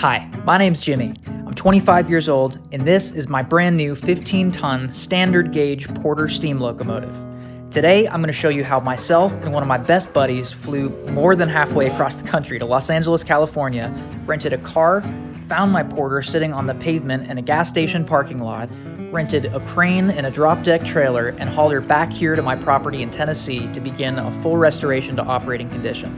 Hi, my name's Jimmy. I'm 25 years old, and this is my brand new 15-ton standard gauge Porter Steam Locomotive. Today, I'm going to show you how myself and one of my best buddies flew more than halfway across the country to Los Angeles, California, rented a car, found my Porter sitting on the pavement in a gas station parking lot, rented a crane and a drop-deck trailer, and hauled her back here to my property in Tennessee to begin a full restoration to operating condition.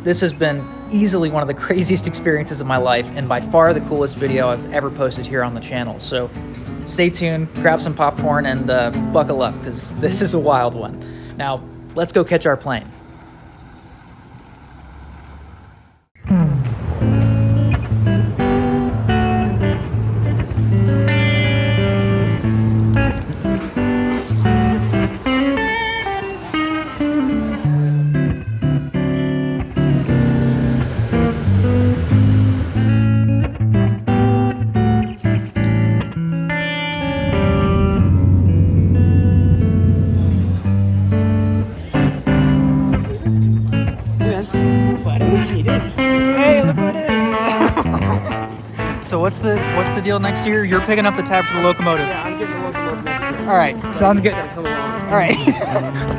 This has been easily one of the craziest experiences of my life and by far the coolest video I've ever posted here on the channel. So stay tuned, grab some popcorn, and buckle up because this is a wild one. Now, let's go catch our plane. Hey, look who it is! So what's the deal next year? You're picking up the tab for the locomotive. Yeah, I'm getting the locomotive next year. All right, sounds good. Come along. All right,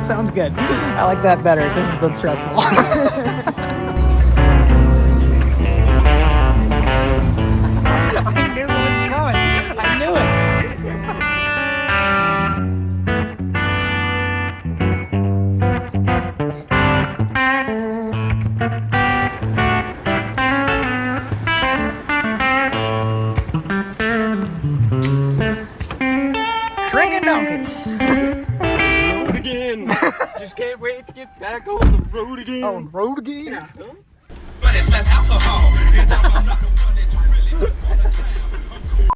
sounds good. I like that better. This has been stressful. I knew it was coming. I knew it. Shrinking donkey. Road again. Just can't wait to get back on the road again. On road again? Yeah. But it's less alcohol.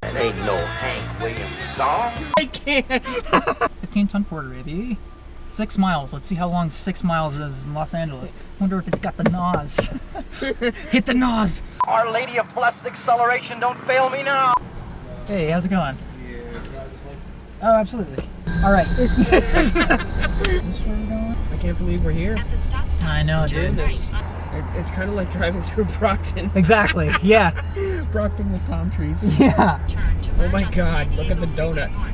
That ain't no Hank Williams song. I can't. 15-ton Porter, baby. 6 miles. Let's see how long 6 miles is in Los Angeles. Wonder if it's got the nose. Hit the nose. Our Lady of Blessed Acceleration, don't fail me now. Hey, how's it going? Oh, absolutely. All right. Is this where we're going? I can't believe we're here. At the stop sign, I know, turn dude. right. It's kind of like driving through Brockton. Exactly. Yeah. Brockton with palm trees. Yeah. Turn to Oh left my onto God, San look at the Diego donut. Boulevard.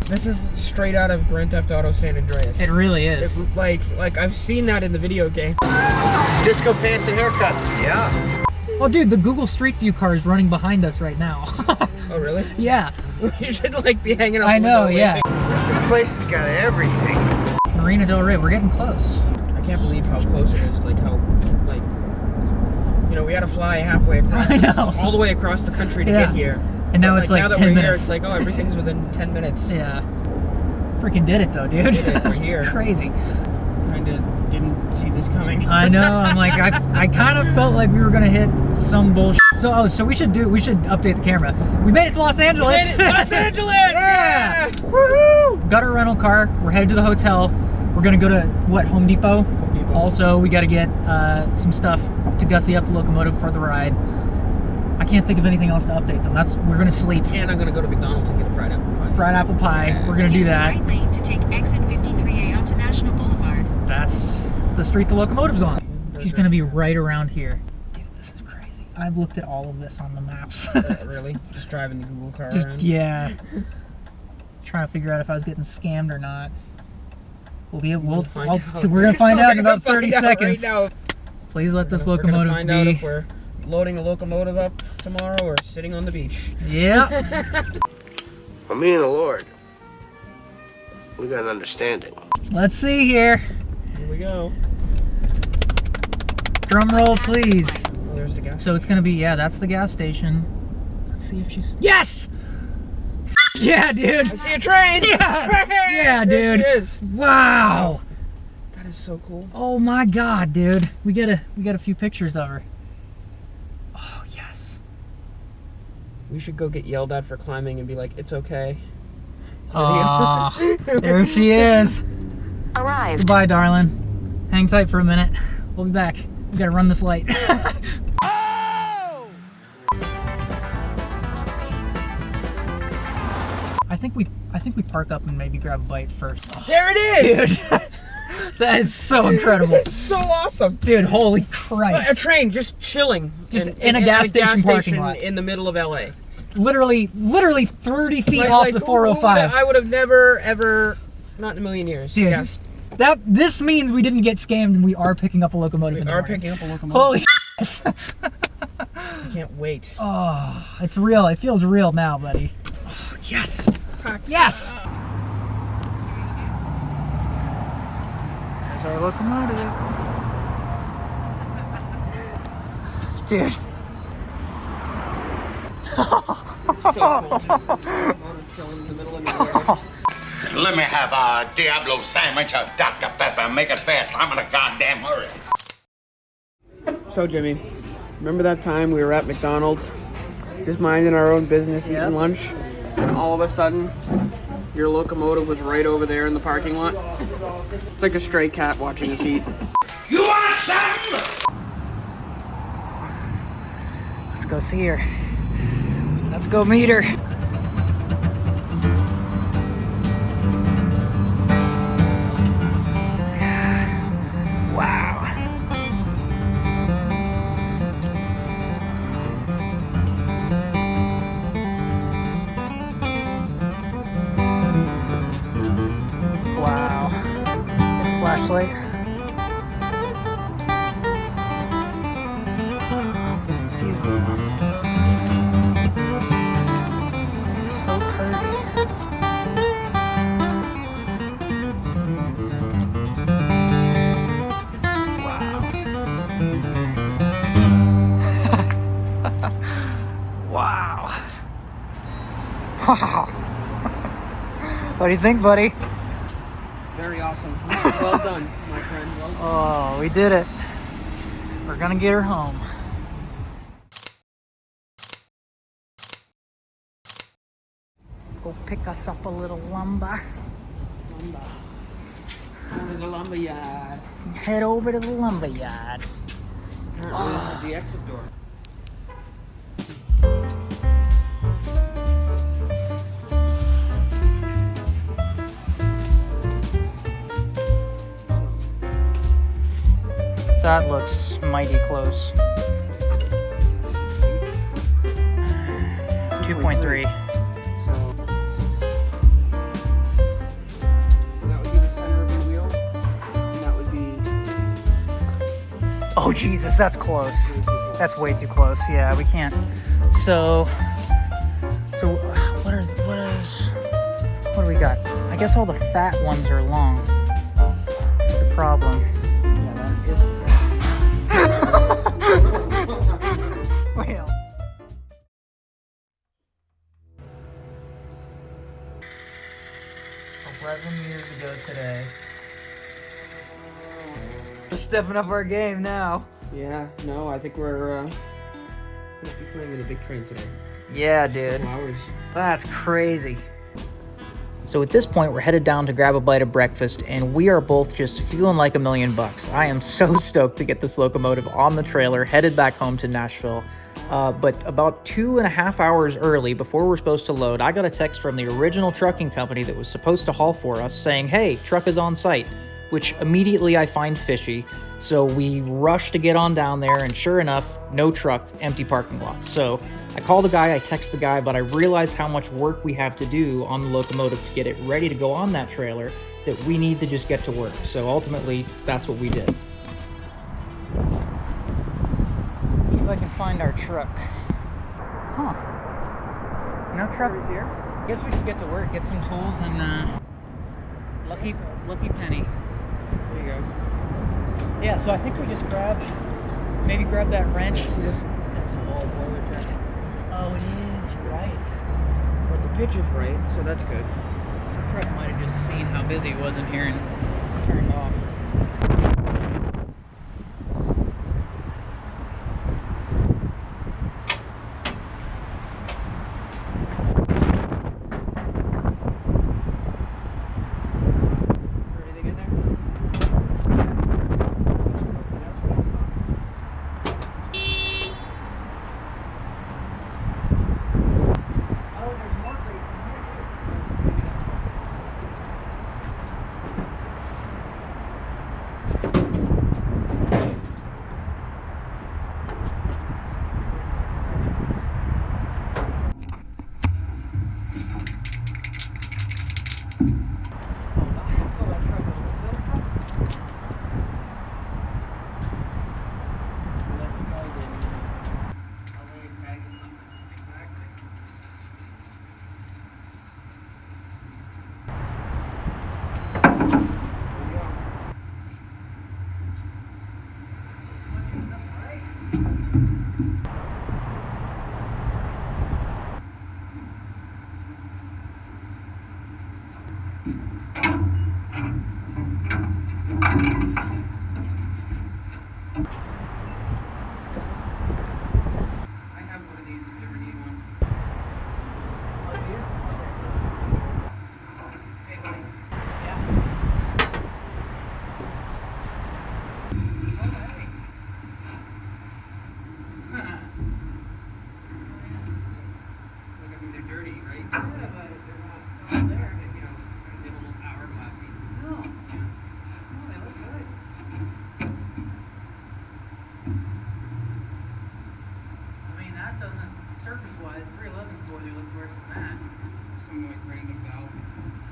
This is straight out of Grand Theft Auto San Andreas. It really is. It, like I've seen that in the video game. Disco pants and haircuts. Yeah. Oh, dude, the Google Street View car is running behind us right now. Oh really? Yeah. You should like be hanging out. I the know. window Yeah. This place has got everything. Marina Del Rey. We're getting close. I can't believe how close it is. Like how, like, you know, we had to fly halfway across, I know. all the way across the country to Yeah. get here. And now But, it's like now that 10 we're minutes. here, it's like, oh, everything's within 10 minutes. Yeah. Freaking did it though, dude. Did it, we're It's here. crazy. Kind of didn't see this coming. I know. I'm like, I kind of felt like we were gonna hit some bullshit. So we should update the camera. We made it to Los Angeles. Made it to Los Angeles! Yeah! Yeah! Woohoo! Got our rental car. We're headed to the hotel. We're gonna go to what, Home Depot? Home Depot. Also, we got to get some stuff to gussy up the locomotive for the ride. I can't think of anything else to update them. We're gonna sleep. And I'm gonna go to McDonald's and get a fried apple pie. Fried apple pie. Yeah. We're gonna do Use that. the right lane to take exit 53A onto National Boulevard. That's the street the locomotive's on. That's She's right. gonna be right around here. Dude, this is crazy. I've looked at all of this on the maps. Really? Just driving the Google car Just around? yeah. Trying to figure out if I was getting scammed or not. We're gonna find out in about 30 seconds. Right now. Please let this We're gonna locomotive find out be. if we're loading a locomotive up tomorrow or sitting on the beach. Yeah. Well, me and the Lord, we got an understanding. Let's see here. Here we go. Drum roll, please. Oh, there's the gas. So it's gonna be, yeah, that's the gas station. Let's see if she's. Yes! Yeah, dude. I see a train! Yeah. Train! Yeah, There dude. she is. Wow. That is so cool. Oh my God, dude. We got a few pictures of her. Oh yes. We should go get yelled at for climbing and be like, it's okay. Oh, there she is. Arrived. Goodbye, darling. Hang tight for a minute. We'll be back. We gotta run this light. I think we park up and maybe grab a bite first. Oh, There it is! dude. That is so incredible. So awesome. Dude, holy Christ. A train just chilling. Just in a gas station parking lot. In the middle of LA. Literally 30 feet off the 405. I would have never, ever, not in a million years, Dude, guessed. This means we didn't get scammed and we are picking up a locomotive in the morning. Picking up a locomotive. Holy shit. I can't wait. Oh, it's real. It feels real now, buddy. Oh, yes. Yes. There's our locomotive. Dude. It's so cool. Just a locomotive chilling in the middle of nowhere. Let me have a Diablo sandwich, a Dr. Pepper, make it fast. I'm in a goddamn hurry. So, Jimmy, remember that time we were at McDonald's, just minding our own business, eating lunch, and all of a sudden, your locomotive was right over there in the parking lot? It's like a stray cat watching us eat. You want something? Let's go see her. Let's go meet her. Wow. Wow. Get a flashlight. So pretty. Wow. Wow. What do you think, buddy? Very awesome. Well done, my friend. Well done. Oh, we did it. We're gonna get her home. Go pick us up a little lumber. Going to the lumber yard. Head over to the lumber yard. Apparently this is the exit door. That looks mighty close. 2.3. So that would be the center of your wheel. And that would be Oh Jesus, that's close. That's way too close. Yeah, we can't. So what do we got? I guess all the fat ones are long. What's the problem? Well. 11 years ago today. We're stepping up our game now. Yeah, no, I think we're gonna be playing with a big train today. Yeah, dude. Hours. That's crazy. So at this point, we're headed down to grab a bite of breakfast, and we are both just feeling like $1,000,000. I am so stoked to get this locomotive on the trailer, headed back home to Nashville. But about 2.5 hours early, before we're supposed to load, I got a text from the original trucking company that was supposed to haul for us saying, hey, truck is on site, which immediately I find fishy. So we rush to get on down there, and sure enough, no truck, empty parking lot. So I call the guy, I text the guy, but I realize how much work we have to do on the locomotive to get it ready to go on that trailer, that we need to just get to work. So ultimately, that's what we did. See if I can find our truck. Huh. No truck here? I guess we just get to work, get some tools, and lucky penny. There you go. Yeah, so I think we just maybe grab that wrench. See this? That's an old boiler track. Oh, it is, you're right. But the pitch is right, so that's good. The truck might have just seen how busy it was in here and turned off. Anything in there? Oh, there's more crates in here too. anywhere from that. Some like random valve.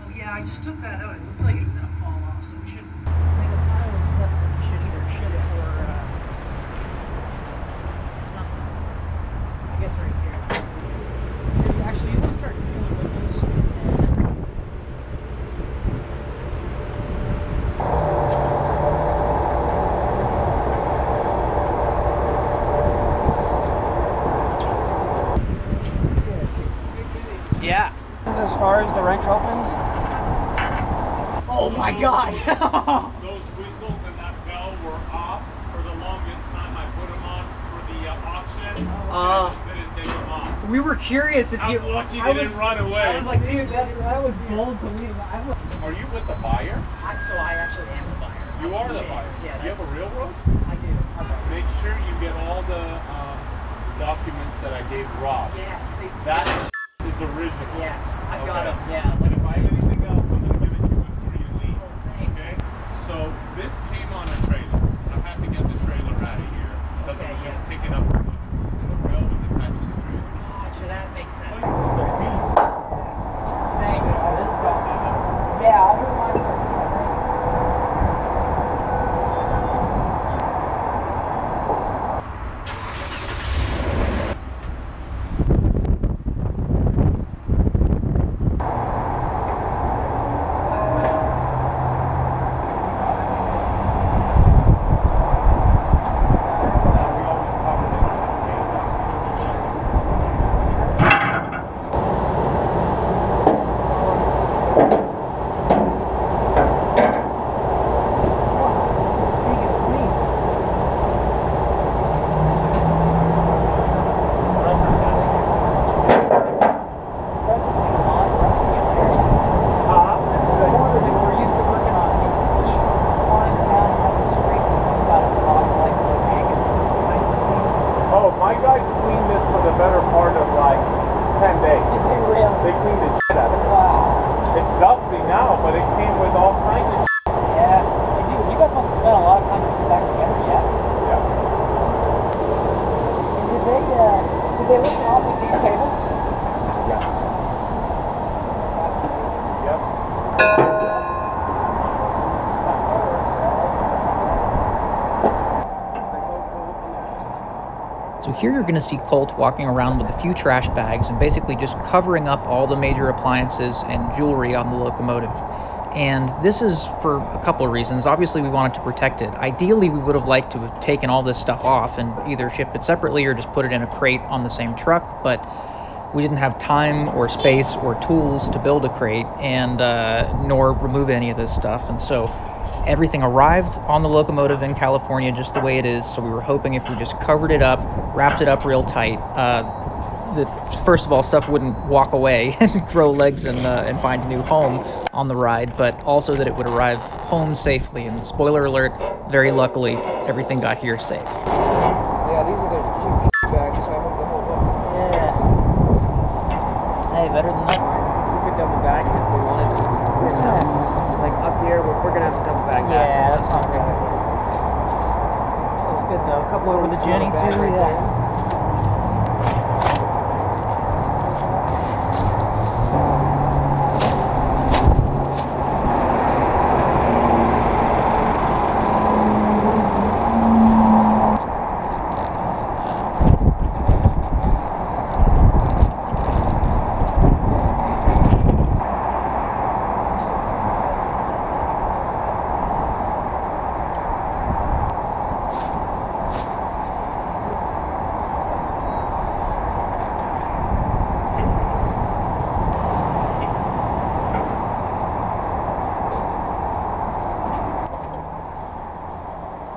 Oh yeah, I just took that out. It looked like it was gonna fall off, so we should make a pile of stuff that we should either shit it or something. I guess right here. Actually, you want to start doing whistles. Yeah. As far as the wrench opens. Oh my god! Those whistles and that bell were off for the longest time. I put them on for the auction. And I just didn't take them off. We were curious if I'm you. lucky they didn't run away. I was like, dude, that was bold to leave. Are you with the buyer? So I actually am the buyer. You are the buyer. Yeah, Do you have a railroad? I do. Make sure you get all the documents that I gave Rob. Yes. That is original. Yes, I got Okay. it. Yeah. And if I have anything else, I'm going to give it to you before you leave. Thanks. Okay? So this came on a trailer. I had to get the trailer out of here because it was just taking up too much room. And the rail was attached to the trailer. Gotcha, that makes sense. It's the beast. Thank you. So this is awesome. Yeah, I'll do mine. My guys cleaned this for the better part of like 10 days. They cleaned the shit out of it. Wow. It's dusty now, but it came with all kinds of shit. Yeah. Dude, you guys must have spent a lot of time putting it back together, yeah? Yeah. Did they listen off with these cables? Yeah. Yep. So here you're going to see Colt walking around with a few trash bags and basically just covering up all the major appliances and jewelry on the locomotive. And this is for a couple of reasons. Obviously, we wanted to protect it. Ideally, we would have liked to have taken all this stuff off and either shipped it separately or just put it in a crate on the same truck, but we didn't have time or space or tools to build a crate and nor remove any of this stuff. And so everything arrived on the locomotive in California just the way it is, so we were hoping if we just covered it up, wrapped it up real tight, that first of all, stuff wouldn't walk away and grow legs and find a new home on the ride, but also that it would arrive home safely. And spoiler alert, very luckily, everything got here safe. Yeah, these are the cute bags, so I hope they hold up. Yeah. Hey, better than that. We could double bag it if we wanted to. Like up here, we're gonna have to double bag that. Yeah, that's not great. That was good though. A couple over the Jenny too. Right Yeah. there.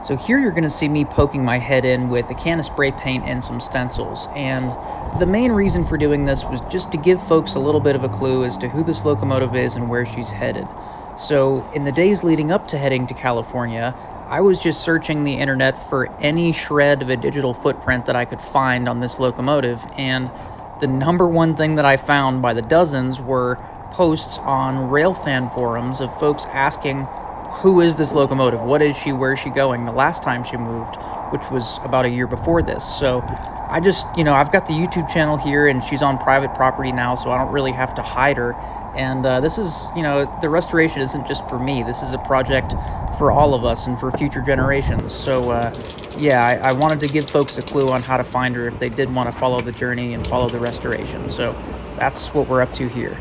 So here you're going to see me poking my head in with a can of spray paint and some stencils, and the main reason for doing this was just to give folks a little bit of a clue as to who this locomotive is and where she's headed. So in the days leading up to heading to California, I was just searching the internet for any shred of a digital footprint that I could find on this locomotive, and the number one thing that I found by the dozens were posts on railfan forums of folks asking, who is this locomotive? What is she? Where is she going? The last time she moved? which was about a year before this. So I just, I've got the YouTube channel here, and she's on private property now, so I don't really have to hide her. And this is, the restoration isn't just for me. This is a project for all of us and for future generations. So, yeah, I wanted to give folks a clue on how to find her if they did want to follow the journey and follow the restoration. So that's what we're up to here.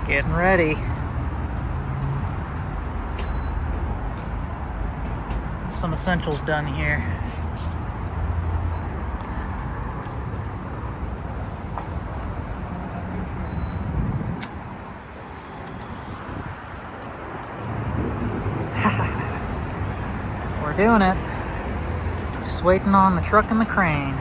Getting ready. Some essentials done here. We're doing it. Just waiting on the truck and the crane.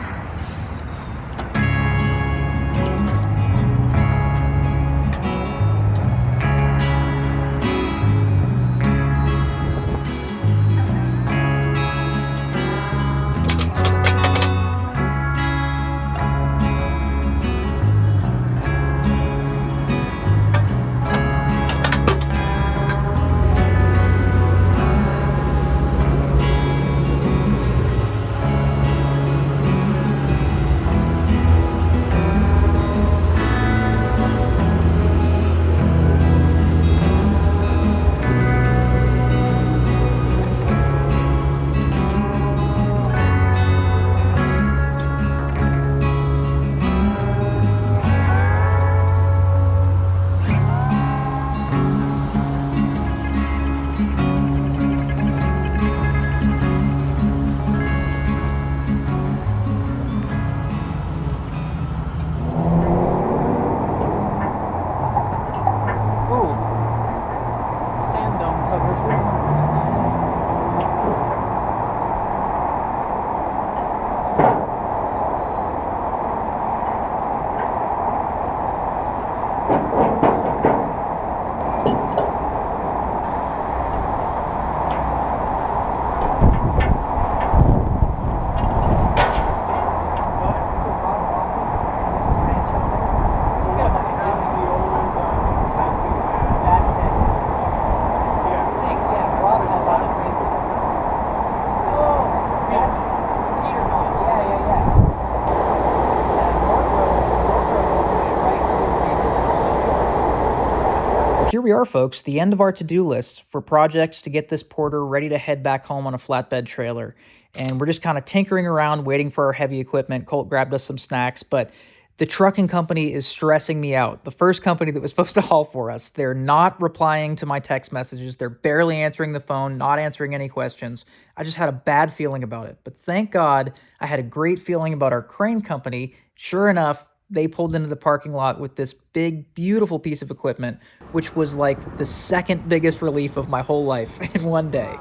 Here we are, folks, the end of our to-do list for projects to get this Porter ready to head back home on a flatbed trailer. And we're just kind of tinkering around, waiting for our heavy equipment. Colt grabbed us some snacks, but the trucking company is stressing me out. The first company that was supposed to haul for us, they're not replying to my text messages. They're barely answering the phone, not answering any questions. I just had a bad feeling about it. But thank God I had a great feeling about our crane company. Sure enough, they pulled into the parking lot with this big, beautiful piece of equipment, which was like the second biggest relief of my whole life in one day.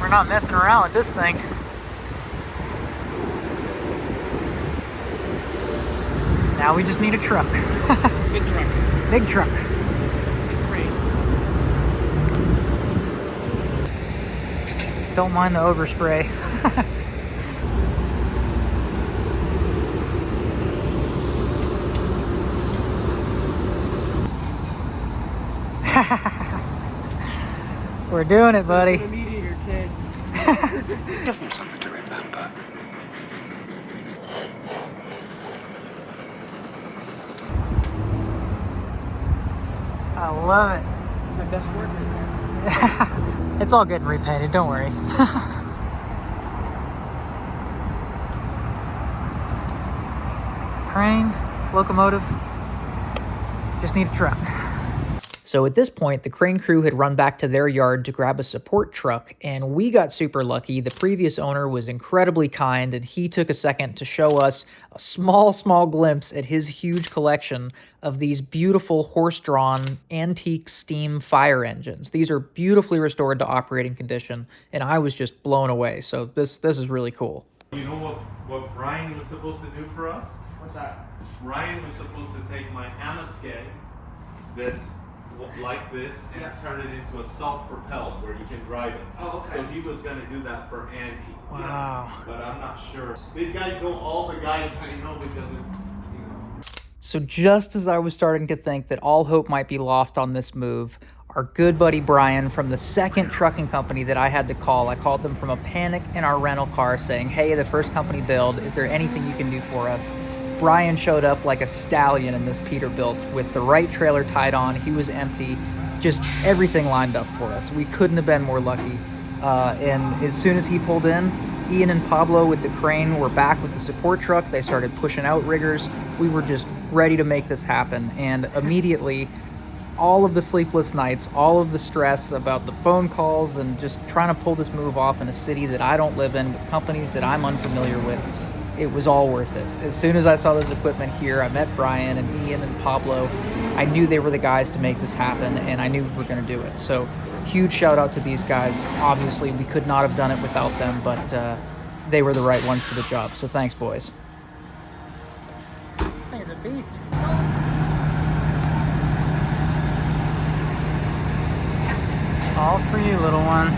We're not messing around with this thing. Now we just need a truck. Big truck. Big truck. Big crane. Don't mind the overspray. We're doing it, buddy. The meat eater, kid. Give me something to remember. I love it. My best work in there. It's all getting repainted, don't worry. Crane, locomotive, just need a truck. So at this point, the crane crew had run back to their yard to grab a support truck, and we got super lucky. The previous owner was incredibly kind, and he took a second to show us a small glimpse at his huge collection of these beautiful horse-drawn antique steam fire engines. These are beautifully restored to operating condition, and I was just blown away. So this is really cool. You know what Brian was supposed to do for us? What's that? Brian was supposed to take my Amoskeag that's like this and turn it into a self-propelled where you can drive it. Oh, okay. So he was going to do that for Andy. Wow. But I'm not sure. These guys know all the guys I know because it's, you know. So just as I was starting to think that all hope might be lost on this move, our good buddy Brian from the second trucking company that I had to call, I called them from a panic in our rental car saying, hey, the first company build, is there anything you can do for us? Brian showed up like a stallion in this Peterbilt with the right trailer tied on. He was empty, just everything lined up for us. We couldn't have been more lucky. And as soon as he pulled in, Ian and Pablo with the crane were back with the support truck. They started pushing out riggers. We were just ready to make this happen. And immediately, all of the sleepless nights, all of the stress about the phone calls and just trying to pull this move off in a city that I don't live in with companies that I'm unfamiliar with, it was all worth it. As soon as I saw this equipment here, I met Brian and Ian and Pablo. I knew they were the guys to make this happen, and I knew we were going to do it. So huge shout out to these guys. Obviously, we could not have done it without them, but they were the right ones for the job. So thanks, boys. This thing is a beast. All for you, little one.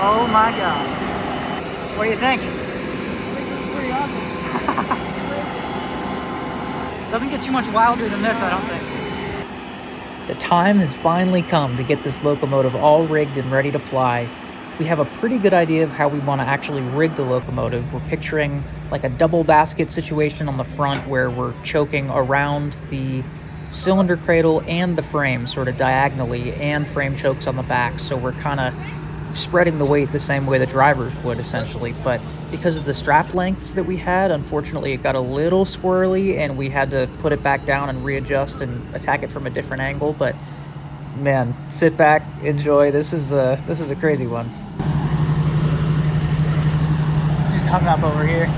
Oh my God. What do you think? I think this is pretty awesome. Doesn't get too much wilder than this, I don't think. The time has finally come to get this locomotive all rigged and ready to fly. We have a pretty good idea of how we want to actually rig the locomotive. We're picturing like a double basket situation on the front where we're choking around the cylinder cradle and the frame sort of diagonally, and frame chokes on the back, so we're kind of spreading the weight the same way the drivers would essentially. But because of the strap lengths that we had, unfortunately it got a little squirrely and we had to put it back down and readjust and attack it from a different angle. But man, sit back, enjoy. This is a crazy one. Just hung up over here.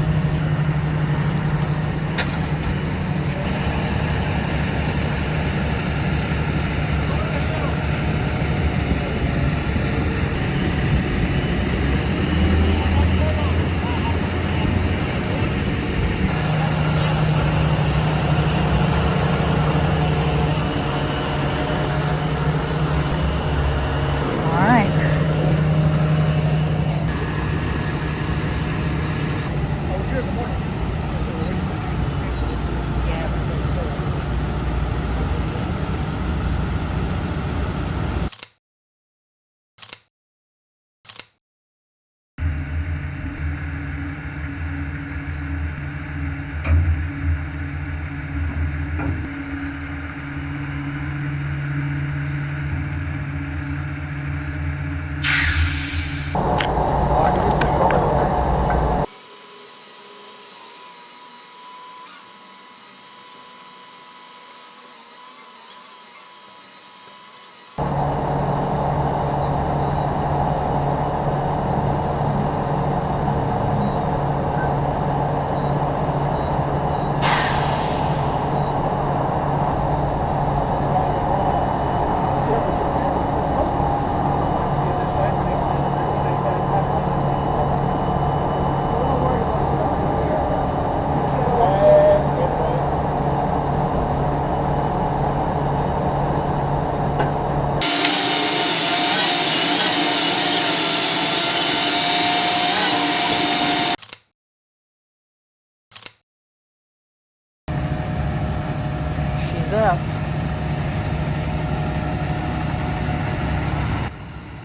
Up.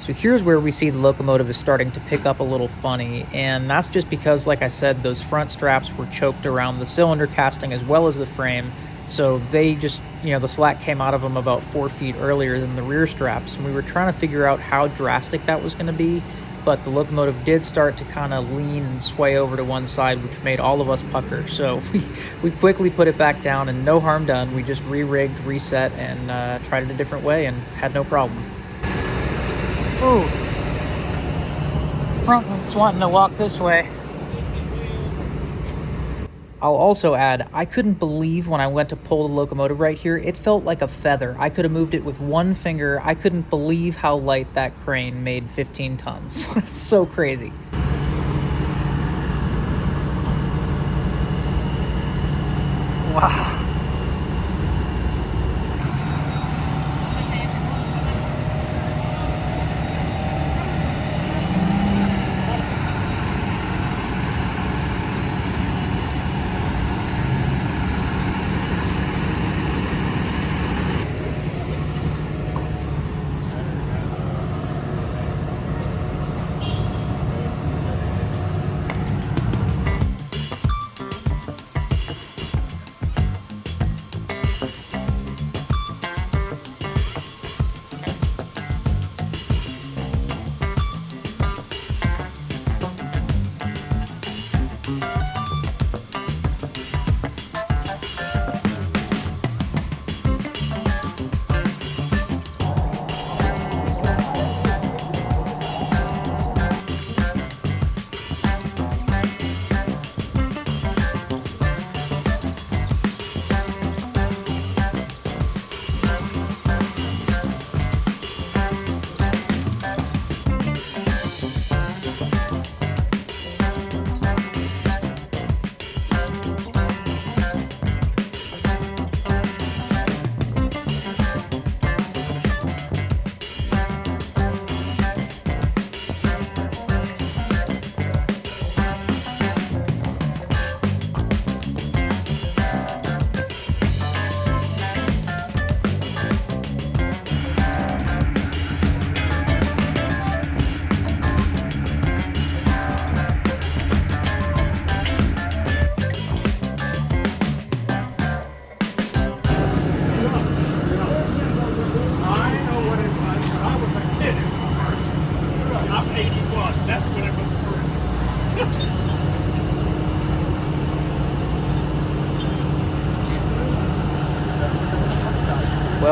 So here's where we see the locomotive is starting to pick up a little funny, and that's just because, like I said, those front straps were choked around the cylinder casting as well as the frame, so they just, the slack came out of them about 4 feet earlier than the rear straps, and we were trying to figure out how drastic that was going to be. But the locomotive did start to kind of lean and sway over to one side, which made all of us pucker. So we quickly put it back down, and no harm done. We just re-rigged, reset, and tried it a different way, and had no problem. Ooh. Front one's wanting to walk this way. I'll also add, I couldn't believe when I went to pull the locomotive right here, it felt like a feather. I could have moved it with one finger. I couldn't believe how light that crane made 15 tons. It's so crazy. Wow.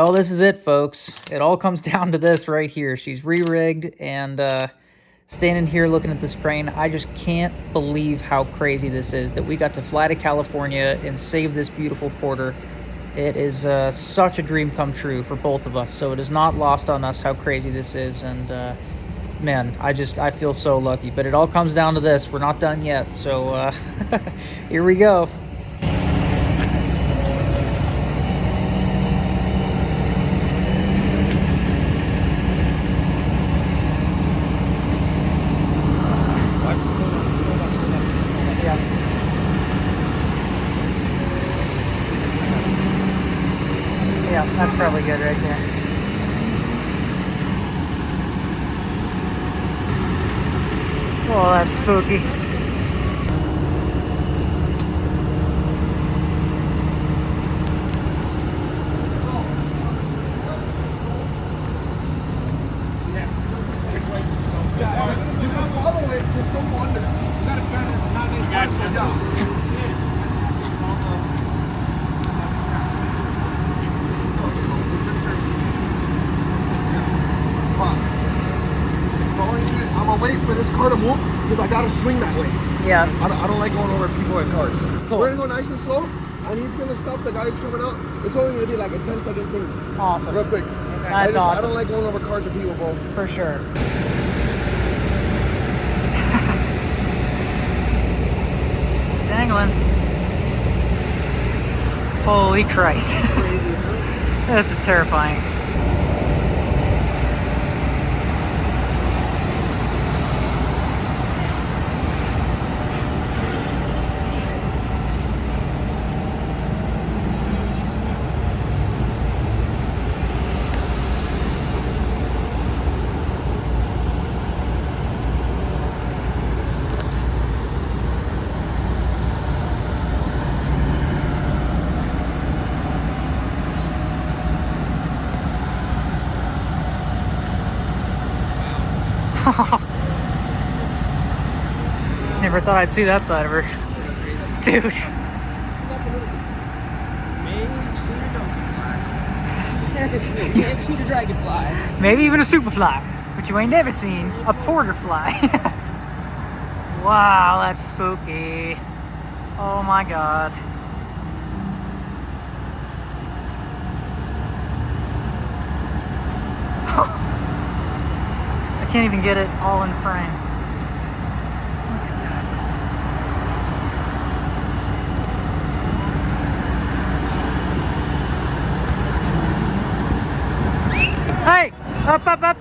Well, this is it, folks. It all comes down to this right here. She's re-rigged, and standing here looking at this crane, I just can't believe how crazy this is, that we got to fly to California and save this beautiful Porter. It is such a dream come true for both of us, so it is not lost on us how crazy this is, and man, I feel so lucky. But it all comes down to this. We're not done yet, so here we go. Yeah, that's probably good right there. Oh, that's spooky. I'm gonna wait for this car to move because I gotta swing that way. Yeah. I don't like going over people in cars. Cool. We're gonna go nice and slow, and he's gonna stop the guys coming out. It's only gonna be like a 10-second thing. Awesome. Real quick. That's awesome. I don't like going over cars or people, bro. For sure. It's dangling. Holy Christ. This is terrifying. Never thought I'd see that side of her. Dude. You ain't seen a dragonfly. Maybe even a superfly, but you ain't never seen a porter fly. Wow, that's spooky. Oh my God. I can't even get it all in frame. Hey! Up, up, up!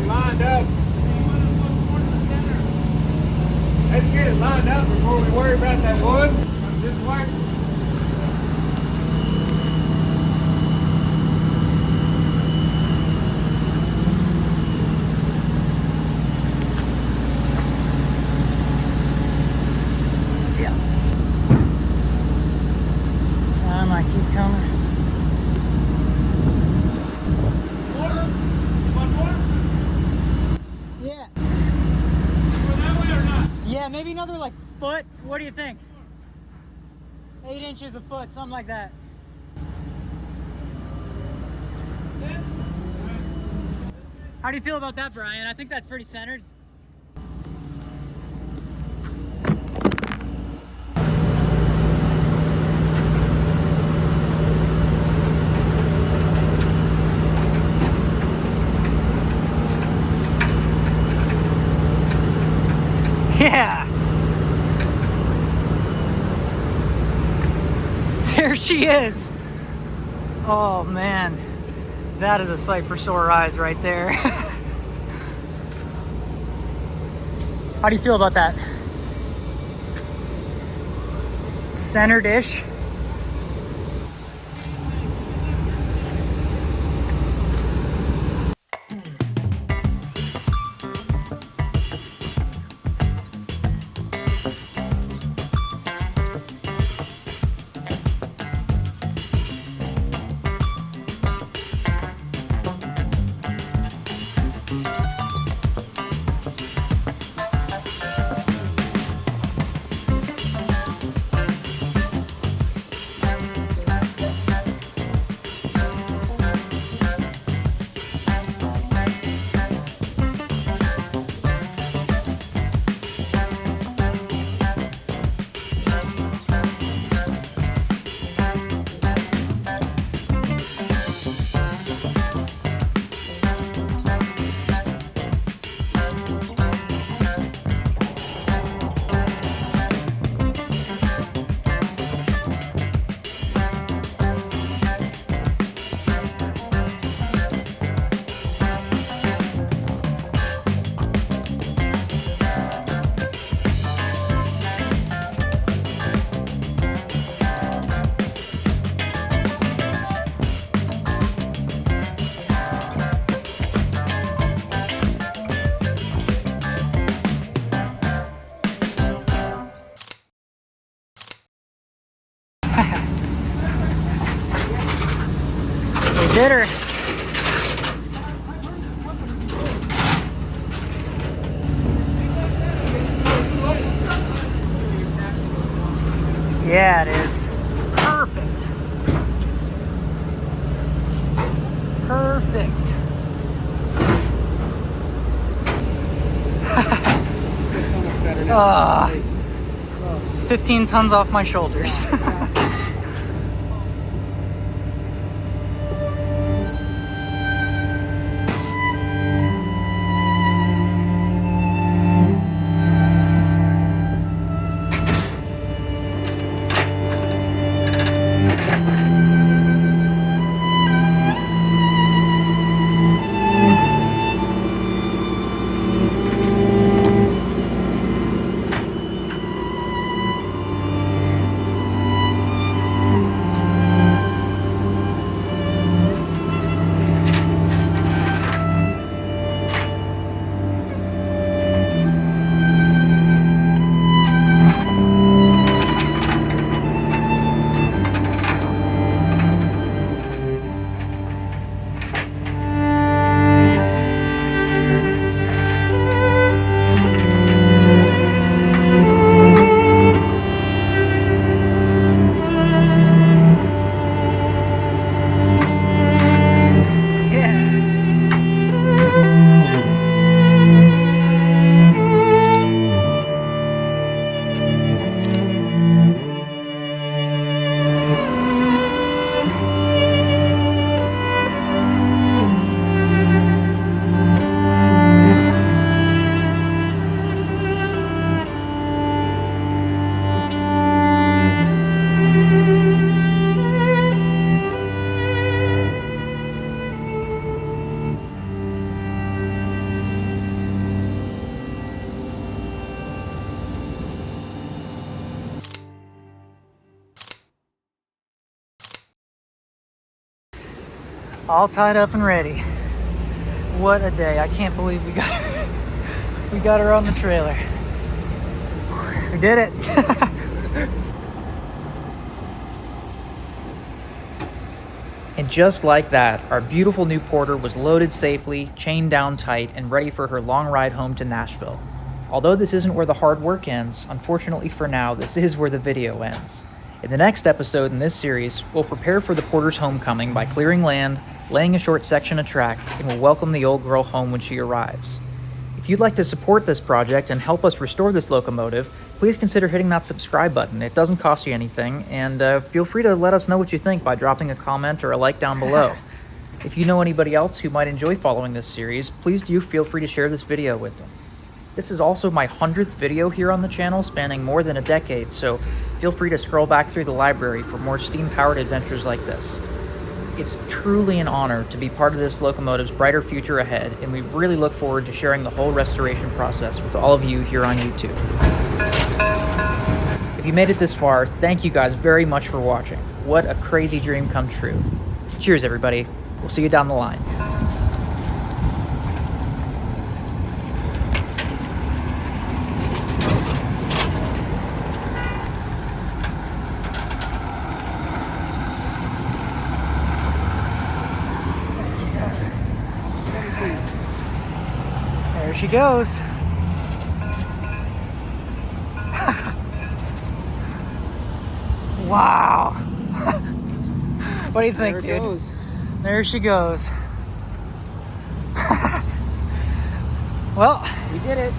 it lined up. Let's get it lined up before we worry about that wood. This way. Yeah. I might keep coming. Yeah. Yeah, maybe another like foot. What do you think? 8 inches a foot, something like that. How do you feel about that, Brian? I think that's pretty centered. Yeah. There she is. Oh man, that is a sight for sore eyes right there. How do you feel about that? Centered-ish. We did her. Yeah, it is. Perfect. Perfect. Feels so much better now. 15 tons off my shoulders. All tied up and ready. What a day. I can't believe we got her, we got her on the trailer. We did it. And just like that, our beautiful new Porter was loaded safely, chained down tight, and ready for her long ride home to Nashville. Although this isn't where the hard work ends, unfortunately for now, this is where the video ends. In the next episode in this series, we'll prepare for the Porter's homecoming by clearing land, laying a short section of track, and we'll welcome the old girl home when she arrives. If you'd like to support this project and help us restore this locomotive, please consider hitting that subscribe button. It doesn't cost you anything, and feel free to let us know what you think by dropping a comment or a like down below. If you know anybody else who might enjoy following this series, please do feel free to share this video with them. This is also my 100th video here on the channel, spanning more than a decade, so feel free to scroll back through the library for more steam-powered adventures like this. It's truly an honor to be part of this locomotive's brighter future ahead, and we really look forward to sharing the whole restoration process with all of you here on YouTube. If you made it this far, thank you guys very much for watching. What a crazy dream come true. Cheers, everybody. We'll see you down the line. There she goes. Wow. What do you think, dude? Goes. There she goes. Well, We did it.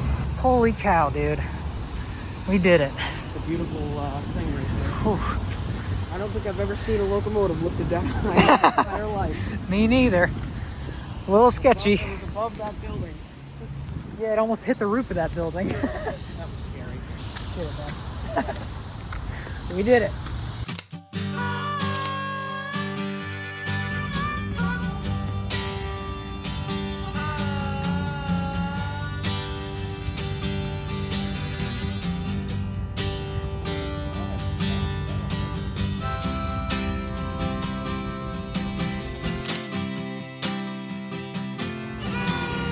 holy cow, dude. We did it. It's a beautiful thing right there. Whew. I don't think I've ever seen a locomotive lifted down in my entire life. Me neither. A little sketchy. It was above that building. Yeah, it almost hit the roof of that building. That was scary. Did it, man. We did it.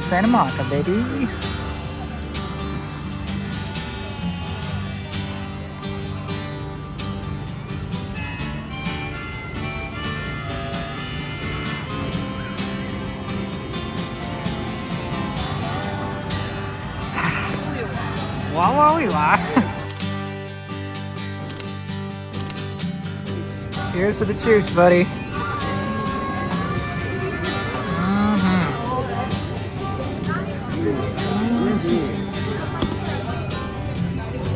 Santa Monica, baby. Wah wah wee wah. Cheers to the cheers, buddy.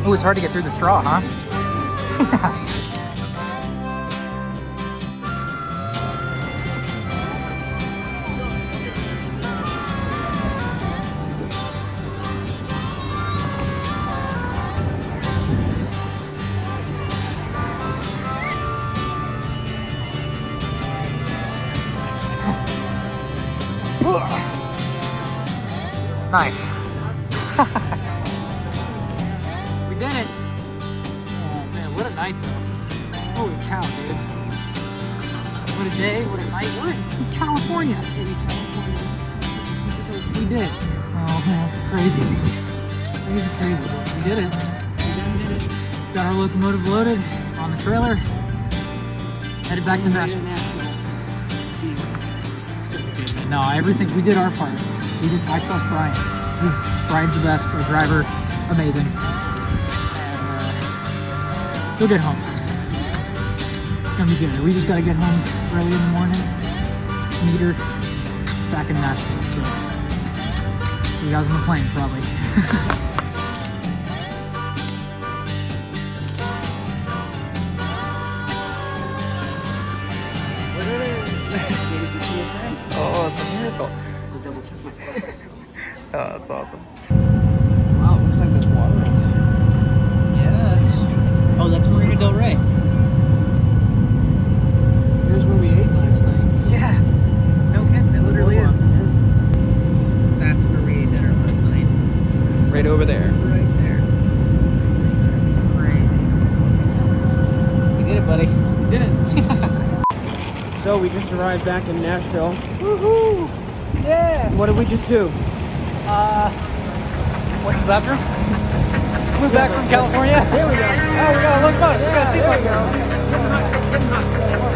Oh, it's hard to get through the straw, huh? Nice. We did it. Oh man, what a night though. Holy cow, dude. What a day, what a night. We're in California. We did it. Oh man, crazy. Crazy. We did it. We did it. Got our locomotive loaded on the trailer. Headed back to Nashville. No, everything, we did our part. I trust Brian. Brian's the best, our driver, amazing. And we'll get home. It's gonna be good. We just gotta get home early in the morning, meet her back in Nashville. So, see you guys on the plane, probably. Oh, it's a miracle. Oh, that's awesome. Wow, it looks like there's water in there. Yeah, that's... Oh, that's Marina Del Rey. Here's where we ate last night. Yeah. No kidding, it literally is. That's where we ate dinner last night. Right over there. Right there. That's crazy. We did it, buddy. We did it. So we just arrived back in Nashville. Woohoo! Yeah! What did we just do? Went to the bathroom? Flew back from California? Here we go. Oh, we got a locomotive. We got a steam locomotive. Getting hot.